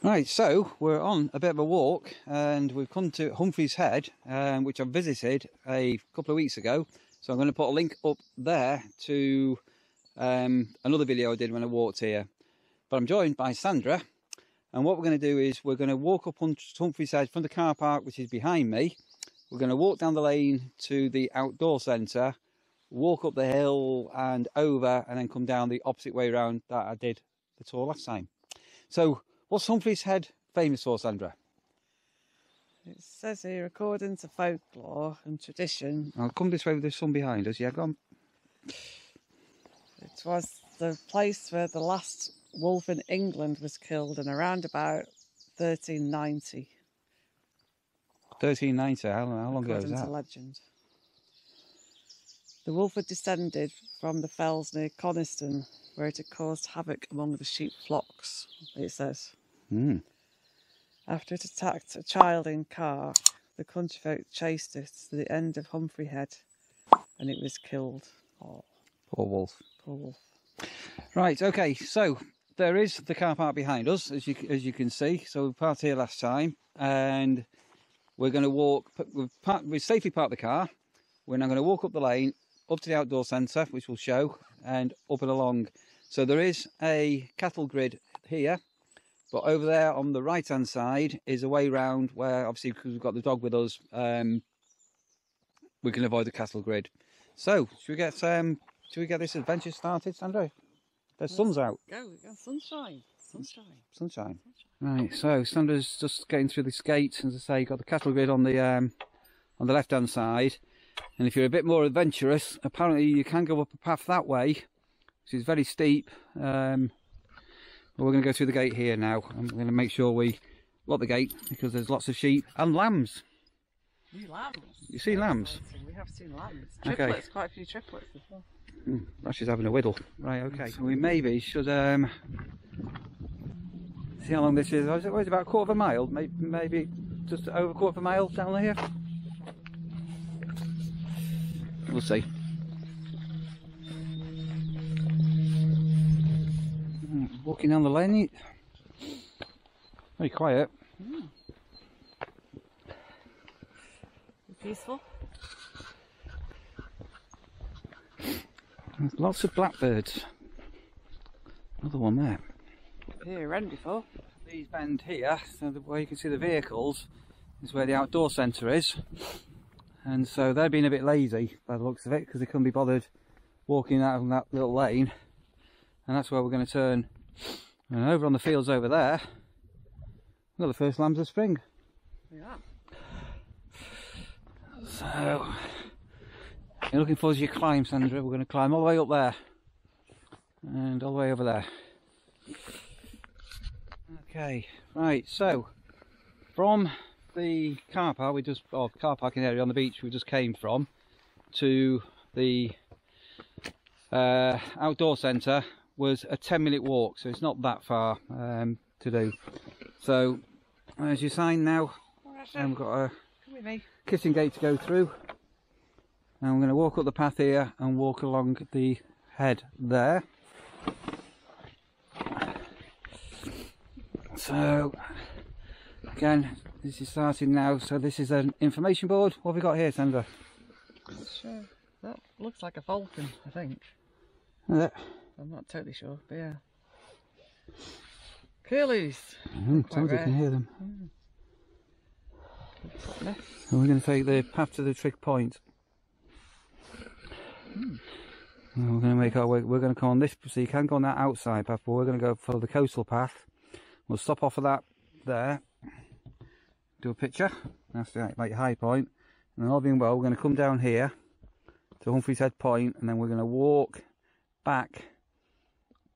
Right, so we're on a bit of a walk and we've come to Humphrey's Head, which I visited a couple of weeks ago. So I'm going to put a link up there to another video I did when I walked here. But I'm joined by Sandra, and what we're going to do is we're going to walk up on Humphrey's Head from the car park, which is behind me. We're going to walk down the lane to the outdoor centre, walk up the hill and over, and then come down the opposite way around that I did the tour last time. So what's Humphrey's Head famous for, Sandra? It says here, according to folklore and tradition, I'll come this way with the sun behind us. Yeah, go on. it was the place where the last wolf in England was killed in around about 1390. 1390, how long ago was According that? to legend. The wolf had descended from the fells near Coniston, where it had caused havoc among the sheep flocks, it says. After it attacked a child in Cark, the country folk chased it to the end of Humphrey Head, and it was killed. Oh, Poor wolf. poor wolf. Right, okay, so there is the car park behind us, as you can see. So we parked here last time, and we're going to walk. We've safely parked the car. We're now going to walk up the lane, up to the outdoor centre, which we'll show, and up and along. So there is a cattle grid here, but over there on the right hand side is a way round where, obviously, because we've got the dog with us, we can avoid the cattle grid. So should we get this adventure started, Sandra? The sun's out. Go, sunshine. Sunshine. Right, so Sandra's just getting through this gate. As I say, you've got the cattle grid on the left hand side, and if you're a bit more adventurous, apparently you can go up a path that way, which is very steep. But we're going to go through the gate here now. I'm going to make sure we lock the gate because there's lots of sheep and lambs. Lambs? You see lambs? We have seen lambs. Okay. Triplets, quite a few triplets as well. She's having a whittle. Right, okay. So we maybe should see how long this is. It's about a quarter of a mile, maybe just over a quarter of a mile down here. We'll see. Walking down the lane, very quiet. Peaceful. There's lots of blackbirds. Another one there. Here, ran before. These bend here, so where you can see the vehicles is where the outdoor centre is, and so they're being a bit lazy by the looks of it because they couldn't be bothered walking out of that little lane, and that's where we're going to turn. And over on the fields over there, we've got the first lambs of spring. Yeah. So you're looking forward to your climb, Sandra. We're going to climb all the way up there and all the way over there. Okay, right, so from the car park car parking area on the beach we just came from to the outdoor centre was a 10-minute walk, so it's not that far to do. So as you sign now, we've got a kitchen gate to go through, and I'm going to walk up the path here and walk along the head there. So again, this is starting now. So this is an information board. What have we got here, Sandra? Sure. That looks like a falcon, I think. Is it? I'm not totally sure, but yeah. Curlews. Sounds like you can hear them. And we're going to take the path to the trig point. And we're going to make our way. We're going to come on this, so you can go on that outside path, but we're going to go follow the coastal path. We'll stop off of that there, do a picture. That's the like high point, and then all being well, we're going to come down here to Humphrey's Head Point, and then we're going to walk back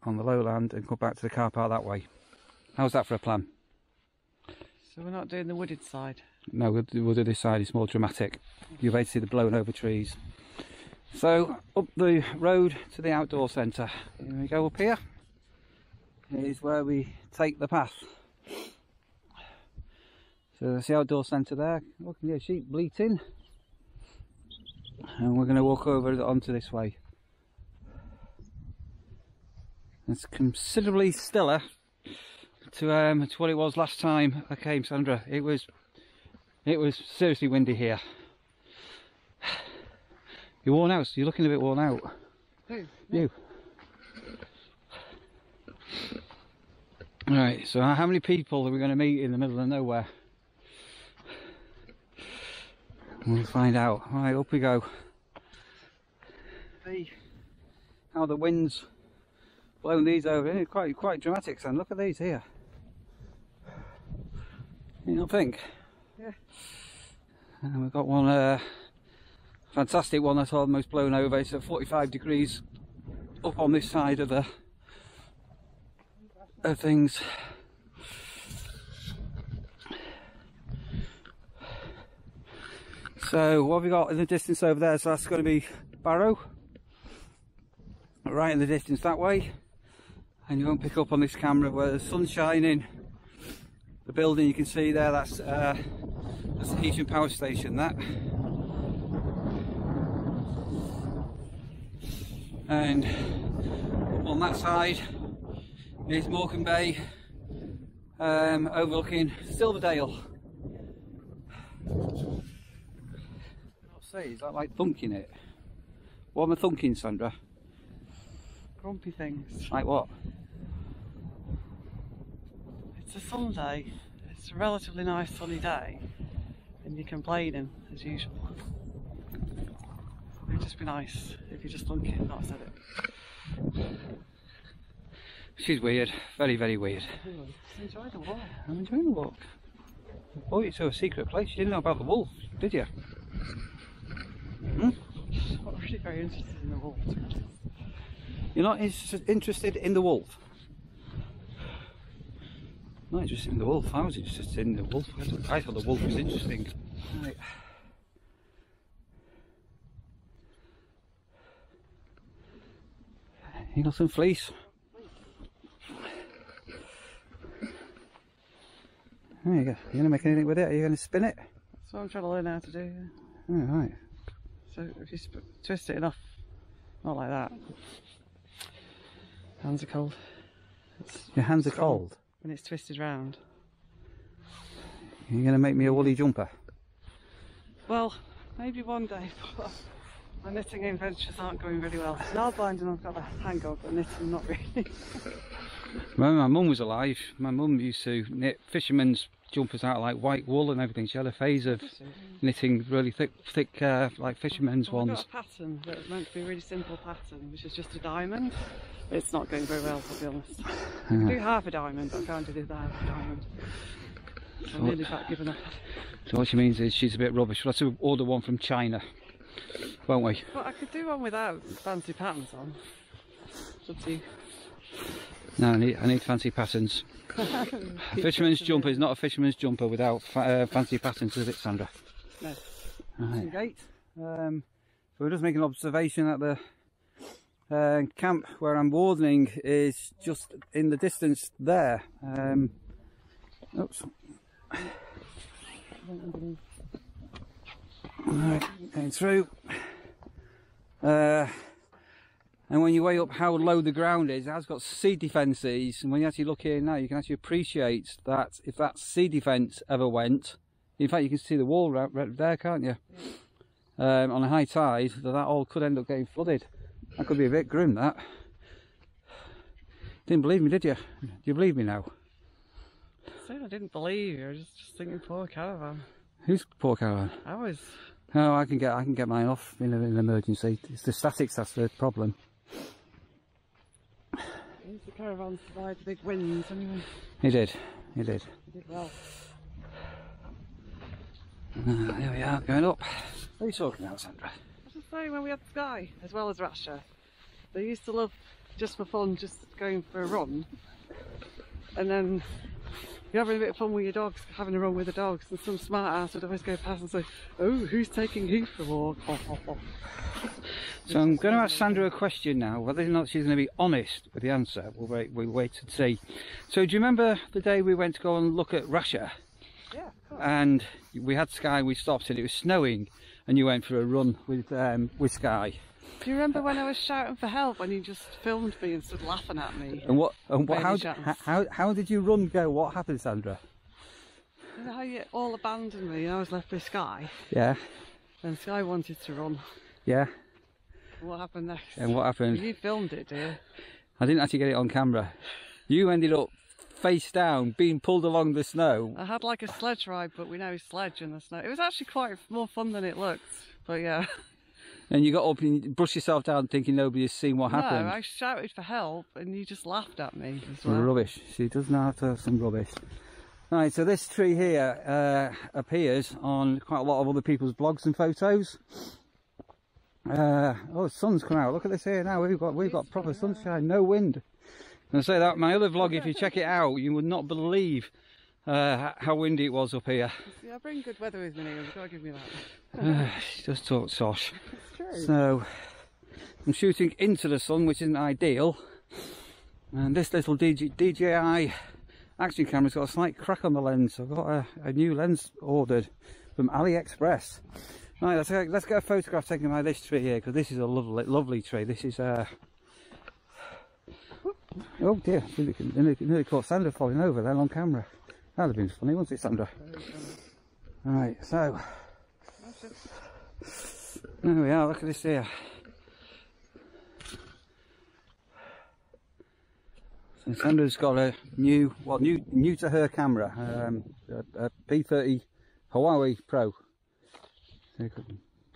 on the lowland and come back to the car park that way. How's that for a plan? So we're not doing the wooded side? No, we'll do this side. It's more dramatic. You'll be able to see the blown over trees. So up the road to the outdoor centre. Here we go. Up here is where we take the path. So that's the outdoor centre there. You can hear sheep bleating, and we're going to walk over onto this way. It's considerably stiller to what it was last time I came, Sandra. It was seriously windy here. You're worn out. You're looking a bit worn out. Who? You. Right. So how many people are we going to meet in the middle of nowhere? We'll find out. All right, up we go. See how the wind's blowing these over. It's quite dramatic, son. Look at these here. You don't think? Yeah. And we've got one fantastic one that's almost blown over. It's at 45 degrees up on this side of things. So what have we got in the distance over there? So that's going to be Barrow, right in the distance that way, and you won't pick up on this camera where the sun's shining. The building you can see there, that's the Heysham power station, that. And on that side is Morecambe Bay, overlooking Silverdale. See, is that like thunking it? What am I thunking, Sandra? Grumpy things. Like what? It's a Sunday. It's a relatively nice sunny day, and you're complaining as usual. It'd just be nice if you just thunk it, not said it. She's weird. Very, very weird. Enjoy the walk. I'm enjoying the walk. I brought you to a secret place. You didn't know about the wolf, did you? Hmm? I'm not really very interested in the wolf. You're not interested in the wolf? Not interested in the wolf. I was interested in the wolf. I thought the wolf was interesting. Right. You got some fleece? There you go. You're going to make anything with it? Are you going to spin it? That's what I'm trying to learn how to do. Oh, right. So if you twist it enough, not like that. Hands are cold. Your hands are cold? When it's twisted round. You're going to make me a woolly jumper? Well, maybe one day, but my knitting adventures aren't going very well. Now binding I've got the hang of, but knitting not really. When my mum was alive, my mum used to knit fishermen's jumpers out of like white wool and everything. She had a phase of knitting really thick like fishermen's ones. I've got a pattern that was meant to be a really simple pattern, which is just a diamond. It's not going very well, to be honest. I can do half a diamond, but I can't do the half a diamond. So I'm nearly about giving up. So what she means is she's a bit rubbish. We'll have to order one from China, won't we? Well, I could do one without fancy patterns on. It's up to you. No, I need fancy patterns. A fisherman's jumper is not a fisherman's jumper without fancy patterns, is it, Sandra? No. Right. Gate. So we're just making an observation that the camp where I'm wardening is just in the distance there. Oops. Alright, going through. And when you weigh up how low the ground is, it has got sea defences, and when you actually look here now, you can actually appreciate that if that sea defence ever went, in fact you can see the wall right there, can't you? Yeah. On a high tide, that all could end up getting flooded. That could be a bit grim, that. Didn't believe me, did you? Do you believe me now? I didn't believe you. I was just thinking poor caravan. Who's poor caravan? I was. Oh, I can get mine off in an emergency. It's the statics that's the problem. The caravan survived big winds anyway. He did. He did. He did well. There we are, going up. What are you talking about, Sandra? I was just saying, when we had Sky as well as Rasher, they used to love, just for fun, just going for a run, and then you're having a bit of fun with your dogs, having a run with the dogs, and some smart ass would always go past and say, "Oh, who's taking who for a walk?" So I'm going to ask Sandra a question now. Whether or not she's going to be honest with the answer, we'll wait and see. So do you remember the day we went to go and look at Rasher? Yeah, of course. And we had Sky, we stopped and it was snowing, and you went for a run with Sky. Do you remember when I was shouting for help when you just filmed me and stood laughing at me? And what? How did you run? Go? What happened, Sandra? You know how you all abandoned me and I was left with Sky? Yeah. And Sky wanted to run. Yeah. And what happened next? And what happened? You filmed it, dear. I didn't actually get it on camera. You ended up face down, being pulled along the snow. I had like a sledge ride, but we know sledge in the snow. It was actually quite more fun than it looked, but yeah. And you got up and you brushed yourself down thinking nobody has seen what happened. No, I shouted for help and you just laughed at me as well. Rubbish. She does know how to have some rubbish. Right, so this tree here appears on quite a lot of other people's blogs and photos. Oh, the sun's come out. Look at this here now. We've got proper sunshine, no wind. And I say that my other vlog, if you check it out, you would not believe how windy it was up here. Yeah, I bring good weather with me, you've got to give me that. She just talks sosh. It's true. So I'm shooting into the sun, which isn't ideal. And this little DJI action camera's got a slight crack on the lens. I've got a new lens ordered from AliExpress. Right, let's get a photograph taken by this tree here, because this is a lovely tree. This is oh dear, nearly caught Sandra falling over there on camera. That'd have been funny, wouldn't it, Sandra? Right, so there we are. Look at this here. So Sandra's got a new to her camera, a P30 Huawei Pro. So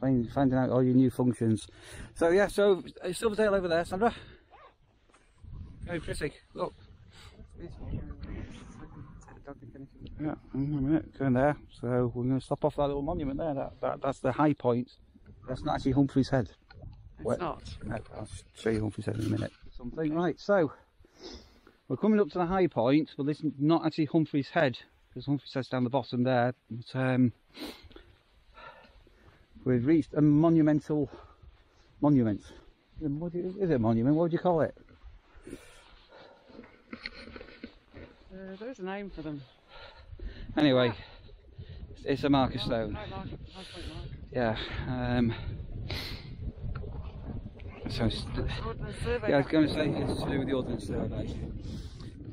finding out all your new functions. So yeah, so Silvertail over there, Sandra. Very pretty. Look. Yeah, a minute, going there. So we're going to stop off that little monument there. That's the high point. That's not actually Humphrey's Head. It's not. No, I'll show you Humphrey's Head in a minute. Something. Right, so we're coming up to the high point, but this is not actually Humphrey's Head, because Humphrey's Head's down the bottom there. But, we've reached a monumental monument. Is it a monument? What would you call it? There's a name for them. Anyway, it's a marker stone. Yeah. So yeah, I was going to say it's to do with the Ordnance Survey.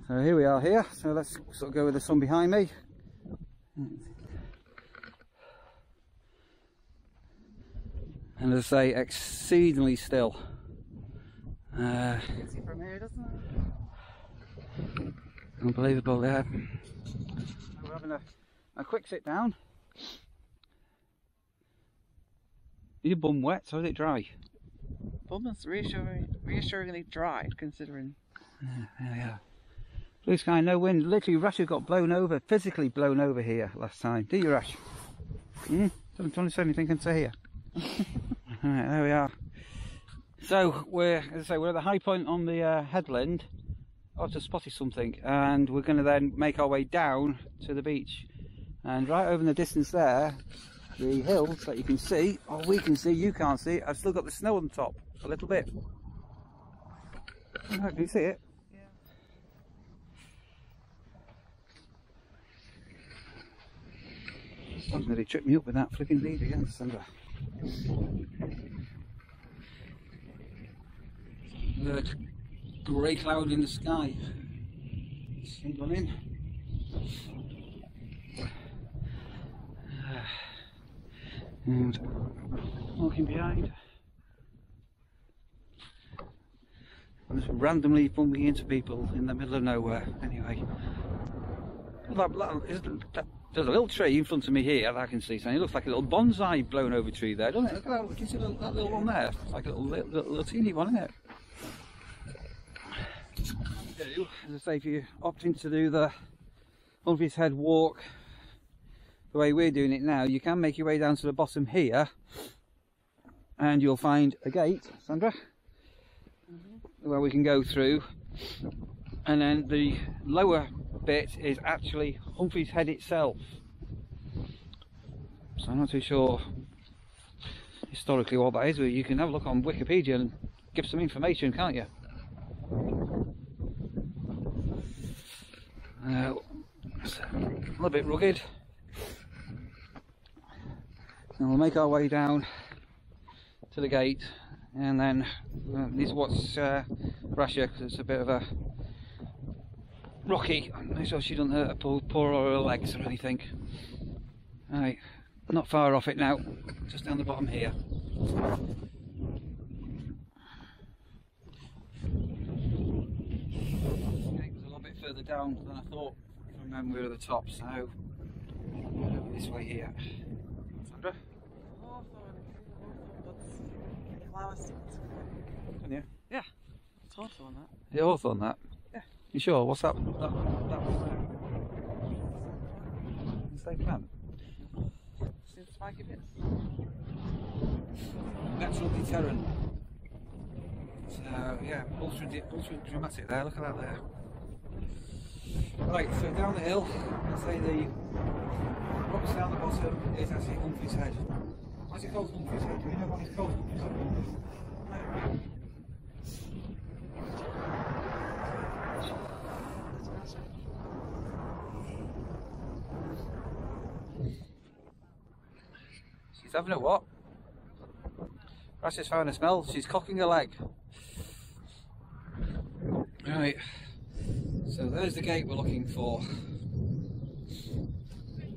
So here we are here. So let's sort of go with the sun behind me. And as I say, exceedingly still. You can see from here, doesn't it? Unbelievable, yeah. We're having a quick sit down. Is your bum wet or is it dry? Bum is reassuringly dry, considering. Yeah. Blue sky, no wind. Literally, Rash got blown over, physically blown over here last time. Do you, Rash? Don't want to say anything and say here. Alright, there we are. So we're at the high point on the headland. I've just spotted something, and we're going to then make our way down to the beach. And right over in the distance there, the hills that you can see, or we can see, you can't see, I've still got the snow on the top, a little bit. Can you see it? Yeah. That nearly tripped me up with that flipping lead again, Sandra. Grey cloud in the sky. Sun gone in. And walking behind. I'm just randomly bumping into people in the middle of nowhere. Anyway, there's a little tree in front of me here that I can see. So it looks like a little bonsai blown over tree there, doesn't it? Look at that, can you see that little one there? It's like a little teeny one, isn't it? As I say, if you opting to do the Humphrey's Head walk the way we're doing it now, you can make your way down to the bottom here and you'll find a gate, Sandra, where we can go through, and then the lower bit is actually Humphrey's Head itself. So I'm not too sure historically what that is, but you can have a look on Wikipedia and give some information, can't you? It's a little bit rugged. And we'll make our way down to the gate, and then this is what's Rasher, because it's a bit of a rocky. I'm not sure she doesn't hurt her paw or her legs or anything. Right, not far off it now, just down the bottom here. It was a little bit further down than I thought. I remember we were at the top, so this way here. Sandra? Can you? Yeah, it's also on that. You're also on that? Yeah. You sure? What's that? That was the same plant? See the spiky bits? Natural deterrent. So yeah, ultra dramatic there. Look at that there. Right, so down the hill, let's say the rocks down the bottom is actually Humphrey's Head. What's it called, Humphrey's Head? Do you know what it's called, Humphrey's Head? She's having a what? Rasher's found a smell. She's cocking her leg. Right. So there's the gate we're looking for.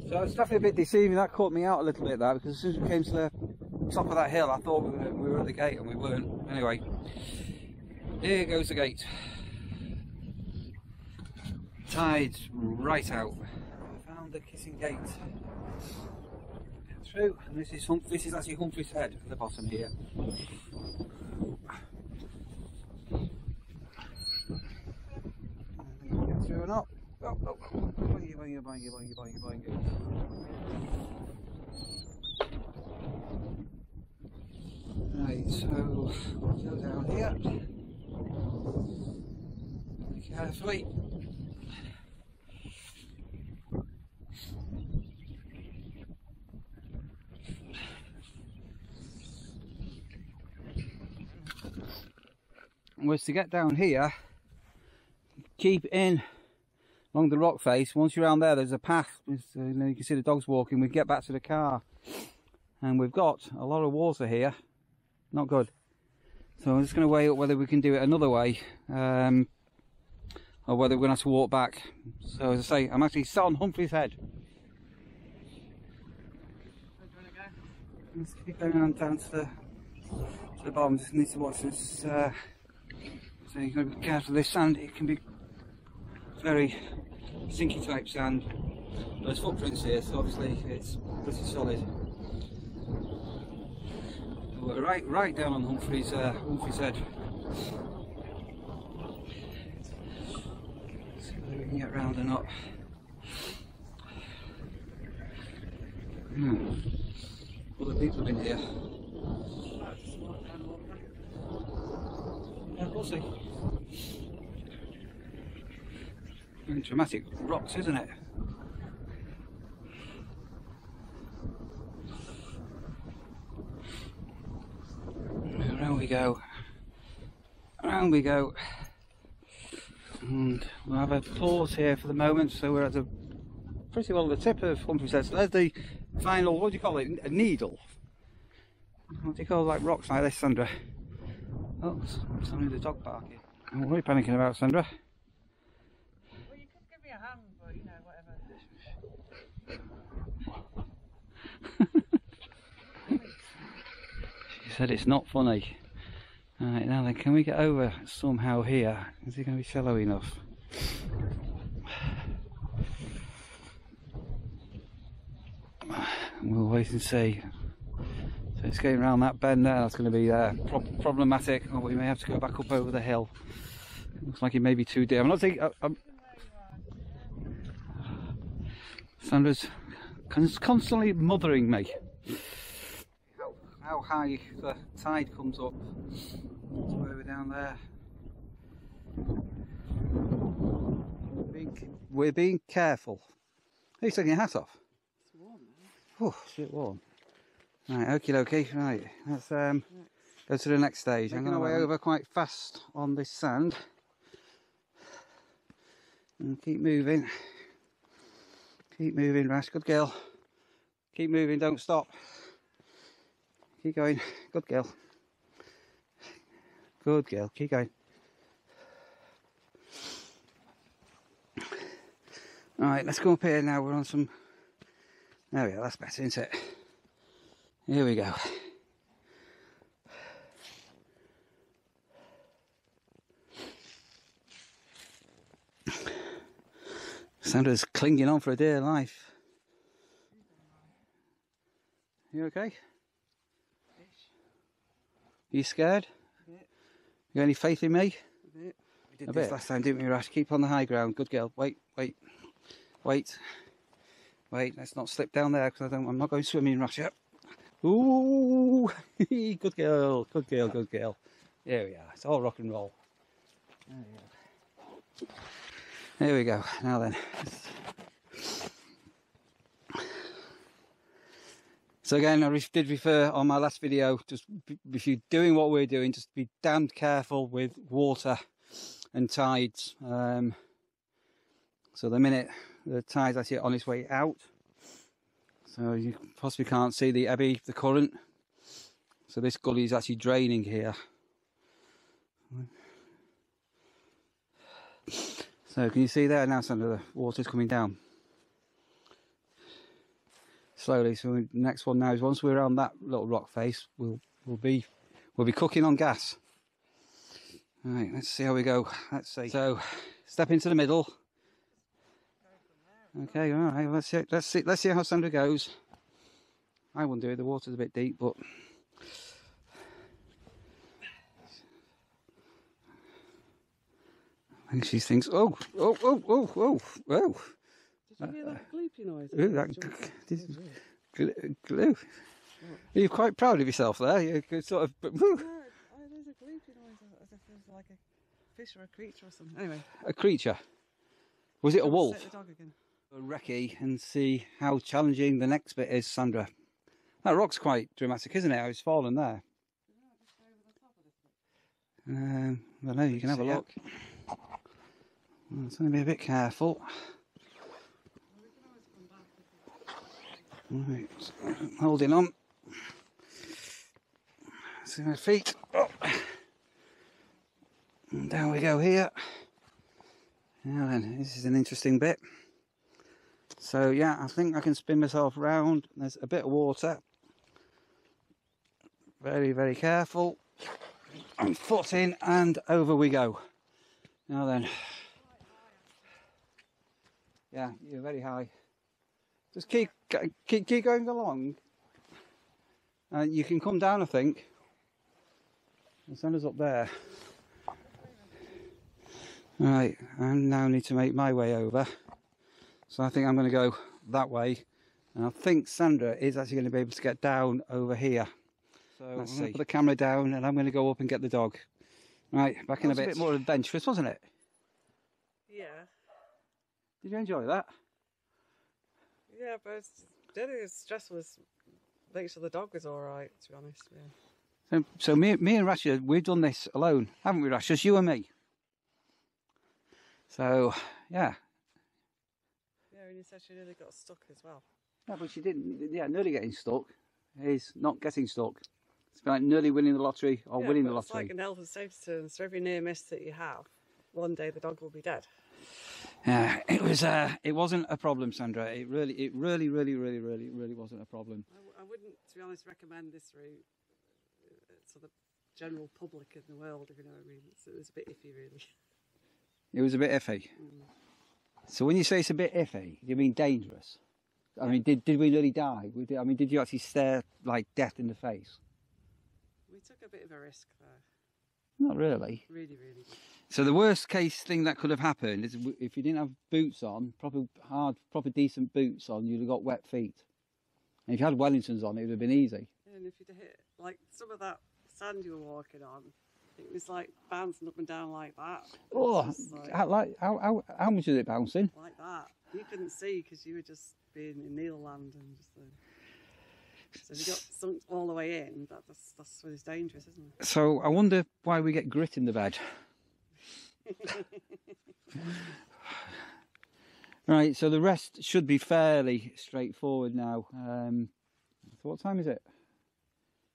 So it's definitely a bit deceiving. That caught me out a little bit there, because as soon as we came to the top of that hill, I thought we were at the gate, and we weren't. Anyway, here goes the gate. Tide's right out. I found the kissing gate. Through, and this is actually Humphrey's Head at the bottom here. Get through or not? Oh, oh, boing, boing, boing, boing, boing, boing. Right, so we'll go down here. Carefully. Was to get down here, keep in along the rock face. Once you're around there, there's a path. You can see the dogs walking. We get back to the car, and we've got a lot of water here. Not good. So I'm just going to weigh up whether we can do it another way, or whether we're going to have to walk back. So as I say, I'm actually sat on Humphrey's Head. Let's keep going on down to the bottom. Just need to watch this. So you've got to be careful of this sand. It can be very stinky type sand. There's footprints here, so obviously it's pretty solid. We're right down on Humphrey's Head. See whether we can get round or not. Other people have been here. Yeah, we'll see. Very dramatic rocks, isn't it? Around we go. Around we go. And we'll have a pause here for the moment, so we're at the pretty well the tip of Humphrey's Head. So there's the final, what do you call it? A needle. What do you call like rocks like this, Sandra? Oh, something the dog barking. What are you panicking about, Sandra? Well, you could give me a hand, but you know, whatever. She said it's not funny. Alright, now then, can we get over somehow here? Is it going to be shallow enough? We'll wait and see. So it's getting around that bend there, that's going to be problematic, or we may have to go back up over the hill. Looks like it may be too deep. I'm not thinking. Sandra's constantly mothering me. How high the tide comes up. Over down there. We're being careful. Are you taking your hat off? It's warm now. Oh, shit warm. Right, okie dokie, right, let's go to the next stage. I'm going to way over quite fast on this sand. And keep moving. Keep moving, Rash, good girl. Keep moving, don't stop. Keep going, good girl. Good girl. Keep going. Alright, let's go up here now. We're on some... There we go, that's better, isn't it? Here we go. Sandra's clinging on for a dear life. You okay? You scared? A bit. You got any faith in me? A bit. We did this last time, didn't we, Rash? Keep on the high ground. Good girl. Wait. Wait, let's not slip down there because I'm not going swimming, Rash. Yet. Ooh, good girl. Here we are. It's all rock and roll. There we go. Now then. So again, I did refer on my last video, just if you're doing what we're doing, just be damned careful with water and tides. So the minute the tide's actually on its way out, so you possibly can't see the ebb, the current. So this gully is actually draining here. So can you see there now, Sandra, the water's coming down slowly. So the next one now is once we're on that little rock face, we'll be cooking on gas. All right, let's see how we go. Let's see. So step into the middle. Okay, all right. Let's see how Sandra goes. I won't do it. The water's a bit deep, but I think she thinks. Oh! Did you hear that gloopy noise? Ooh, that glue. Are you quite proud of yourself there? You could sort of. There's a gloopy noise as if it was like a fish or a creature or something. Anyway. A creature. Was it a wolf? Set the dog again. A recce and see how challenging the next bit is, Sandra. That rock's quite dramatic, isn't it? How it's fallen there. I don't know. You can have a look. It's going to be a bit careful. Right, holding on. See my feet. Oh. And down we go here. Now then, this is an interesting bit. So yeah, I think I can spin myself round. There's a bit of water. Very, very careful. And foot in and over we go. Now then. Yeah, you're very high. Just keep going along. You can come down, I think. The sun is up there. Right, I now need to make my way over. So I think I'm going to go that way. And I think Sandra is actually going to be able to get down over here. So I'm going to put the camera down and I'm going to go up and get the dog. Right, back in a bit. It was a bit more adventurous, wasn't it? Yeah. Did you enjoy that? Yeah, but the only stress was making sure the dog was alright, to be honest. Yeah. So me and Rasha, we've done this alone, haven't we, Rasha? Just you and me. So, yeah. Yeah, and you said she nearly got stuck as well. Yeah, but she didn't. Yeah, nearly getting stuck is not getting stuck. It's like nearly winning the lottery or winning the lottery. It's like an health and safety term. So every near miss that you have, one day the dog will be dead. Yeah, it wasn't a problem, Sandra. It really wasn't a problem. I wouldn't, to be honest, recommend this route to the general public in the world, if you know what I mean. It was a bit iffy, really. It was a bit iffy. So when you say it's a bit iffy, do you mean dangerous? I mean, did we nearly die? Did you actually stare like death in the face? We took a bit of a risk there. Not really. Really, really. So the worst case thing that could have happened is if you didn't have boots on, proper decent boots on, you'd have got wet feet. And if you had Wellingtons on, it would have been easy. And if you'd hit, like, some of that sand you were walking on, it was like bouncing up and down like that. Oh, how much is it bouncing? Like that. You couldn't see because you were just being in Neil land and just. So if you got sunk all the way in, that's what is dangerous, isn't it? So I wonder why we get grit in the bed. Right, so the rest should be fairly straightforward now. So what time is it?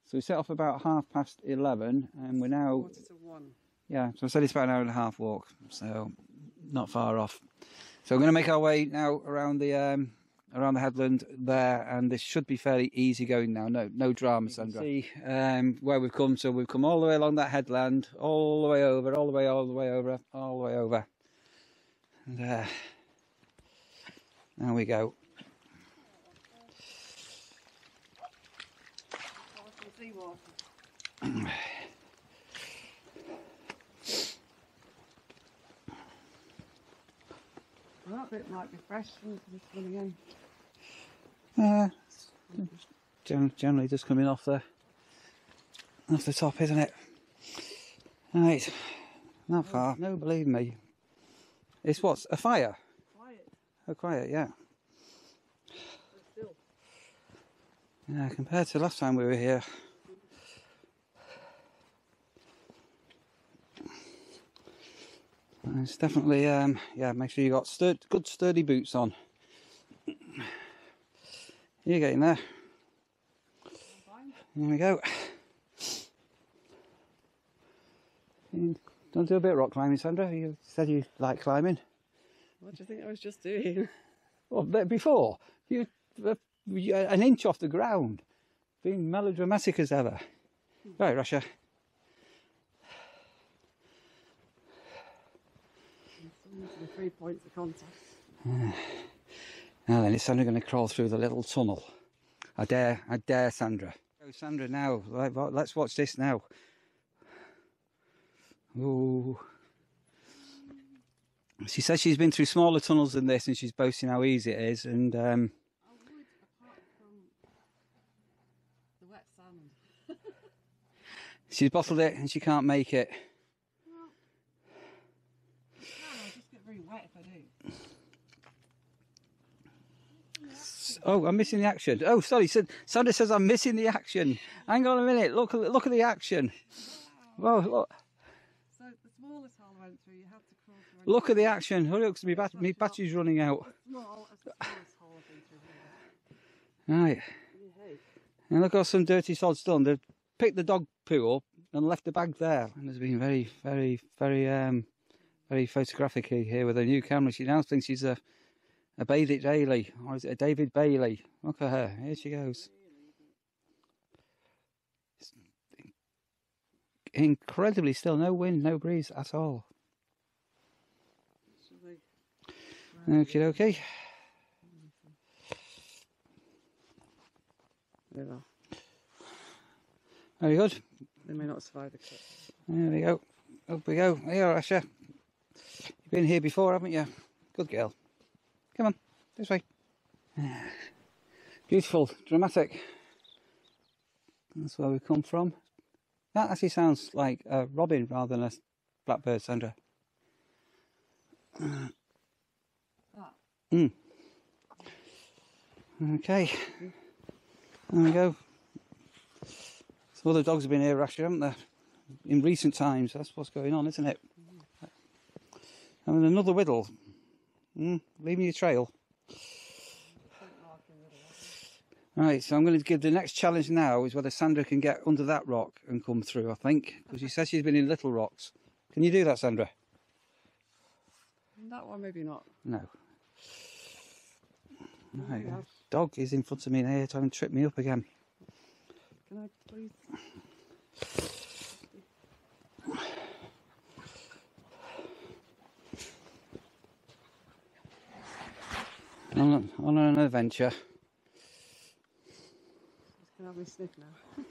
So we set off about 11:30 and we're now... 1:45. Yeah, so I said it's about an hour and a half walk, so not far off. So we're going to make our way now around the headland there, and this should be fairly easy going now. No drama, Sandra. See where we've come. So we've come all the way along that headland, all the way over, all the way over. And there we go. Well, that bit might be fresh from this one again. Generally just coming off the top, isn't it? Right, not far. No, believe me. It's what's a fire? Quiet. Oh, quiet, yeah. But still. Yeah, compared to last time we were here. It's definitely, yeah, make sure you got good sturdy boots on. You're getting there. There we go. Don't do a bit of rock climbing, Sandra. You said you like climbing. What do you think I was just doing? Well, before, you an inch off the ground, being melodramatic as ever. Right, Russia. The 3 points of contact. Now then, is Sandra going to crawl through the little tunnel? I dare Sandra. Oh, Sandra, now, let's watch this now. Ooh. She says she's been through smaller tunnels than this, and she's boasting how easy it is. And I would, apart from the wet sand. she's bottled it, and she can't make it. Well, I'll just get very wet if I do. Oh, I'm missing the action. Oh, sorry. Sandra says I'm missing the action. Hang on a minute. Look at the action. Wow, look. So the smallest hole I went through, you had to crawl through. Look at the action. Hurry up, because my battery's running out. Small as the smallest hole I've been through here. Right. And look what some dirty sods done. They've picked the dog poo up and left the bag there. And has been very, very, very, very photographic here with her new camera. She now thinks she's a Bailey Daly, or is it a David Bailey? Look at her, here she goes. It's incredibly still, no wind, no breeze at all. Okay, okay. Very good. They may not survive the clip. There we go. Up we go. Here, Asha. You've been here before, haven't you? Good girl. Come on, this way. Beautiful, dramatic. That's where we come from. That actually sounds like a robin rather than a blackbird, Sandra. Okay, there we go. Some other dogs have been here, Rasher, haven't they? In recent times, that's what's going on, isn't it? And another whittle. Leave me a trail. Right, so I'm going to give the next challenge now is whether Sandra can get under that rock and come through, I think. Because she says she's been in little rocks. Can you do that, Sandra? That one, maybe not. No. Right, dog is in front of me here trying to trip me up again. Can I please? On an adventure. Just gonna have me sniff now.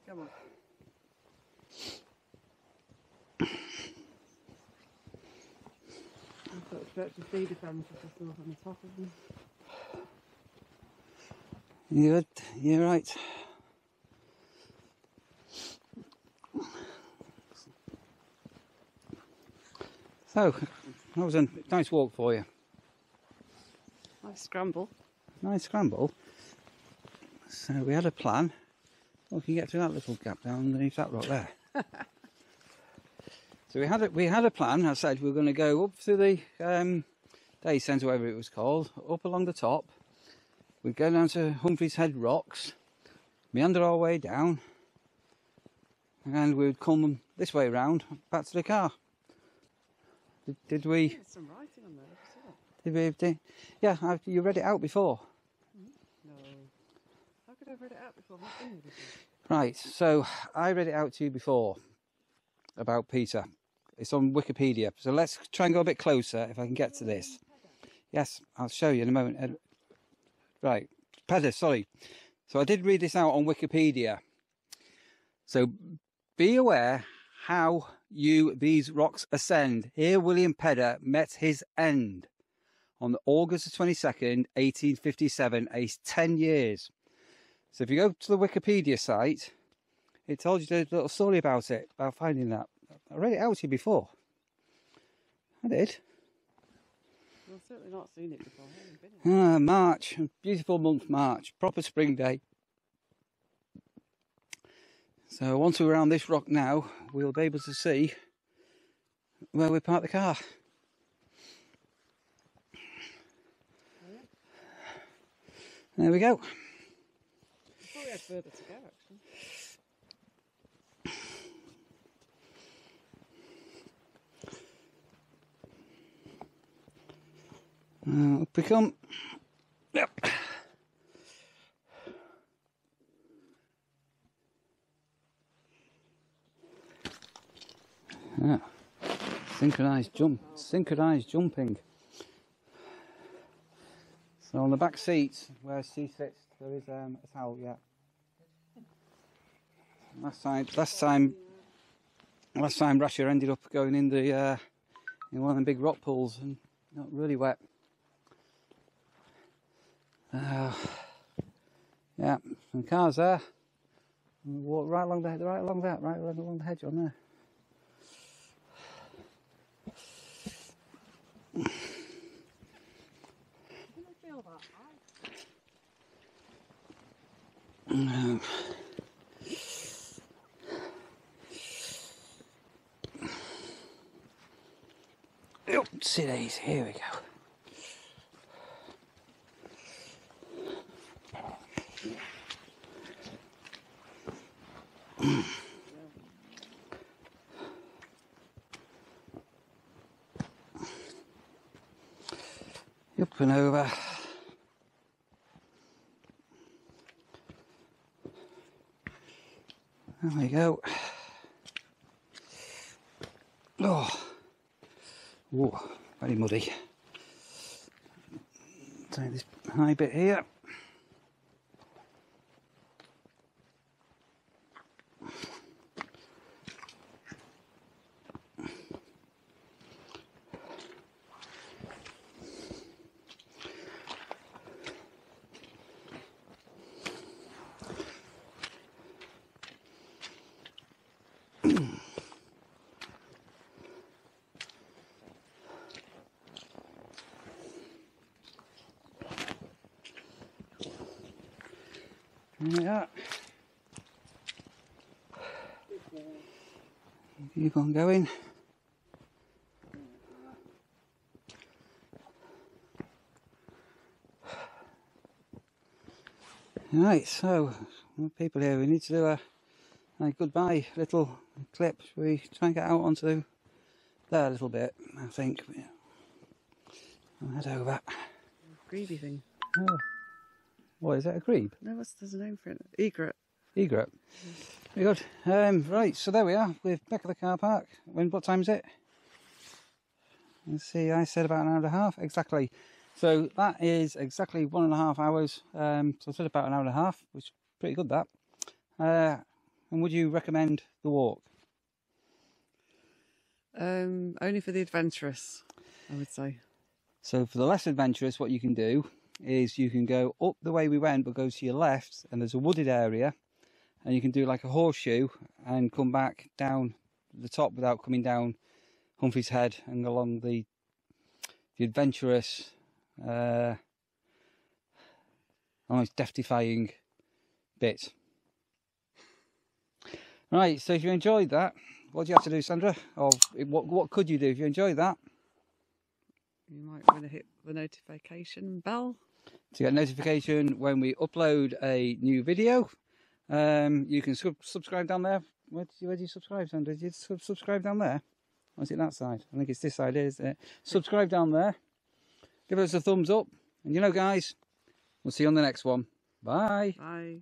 Come on. I've got to stretch the feeder fence just north on the top of them. Good, you're right. So, that was a nice walk for you. Nice scramble. Nice scramble. So we had a plan. Well, we can get through that little gap down underneath that rock there. So we had a plan. I said we were going to go up through the day centre, whatever it was called, up along the top. We'd go down to Humphrey's Head rocks. meander our way down, and we would come this way round back to the car. Did we? There's some writing on there. Did we? Yeah, you read it out before. No. How could I have read it out before? I've not seen it before. Right, so I read it out to you before about Peter. It's on Wikipedia. So let's try and go a bit closer if I can get to this. Yes, I'll show you in a moment. Right, Pedder, sorry. So I did read this out on Wikipedia. So be aware how these rocks ascend. Here William Pedder met his end on August the 22nd, 1857, aged 10 years. So if you go to the Wikipedia site, it tells you a little story about it, about finding that. I read it out to you before. I did. I've certainly not seen it before. I haven't been in. March, beautiful month, March, proper spring day. So once we're around this rock now, we'll be able to see where we park the car. There we go. I thought we had further to go, actually. Up we come. Yep. Synchronized jumping. So on the back seat where she sits, there is a towel. Yeah. Last time Rasher ended up going in the in one of them big rock pools and got really wet. Yeah, the car's there. And walk right along the hedge on there. See these, here we go. Up and over. There we go. Oh, very muddy. Take this high bit here. Yeah. Keep on going. Right, so people here, we need to do a goodbye little clip. Shall we try and get out onto there a little bit? I think. I'll head over. Greeby thing. Oh. What is that, a grebe? No, there's a name for it. Egret. Egret. Very good. Right, so there we are. We're back at the car park. What time is it? Let's see, I said about an hour and a half. Exactly. So that is exactly 1.5 hours. So I said about an hour and a half, which is pretty good, that. And would you recommend the walk? Only for the adventurous, I would say. So for the less adventurous, what you can do is you can go up the way we went, but go to your left, and there's a wooded area, and you can do like a horseshoe and come back down the top without coming down Humphrey's Head and along the adventurous, almost death-defying bit. Right, so if you enjoyed that, what do you have to do, Sandra? Or what could you do if you enjoyed that? You might want to hit the notification bell to get notification when we upload a new video. You can subscribe down there. Where do you subscribe, Sandra? Did you subscribe down there? Or is it that side? I think it's this side, isn't it? Subscribe down there. Give us a thumbs up. And you know, guys, we'll see you on the next one. Bye. Bye.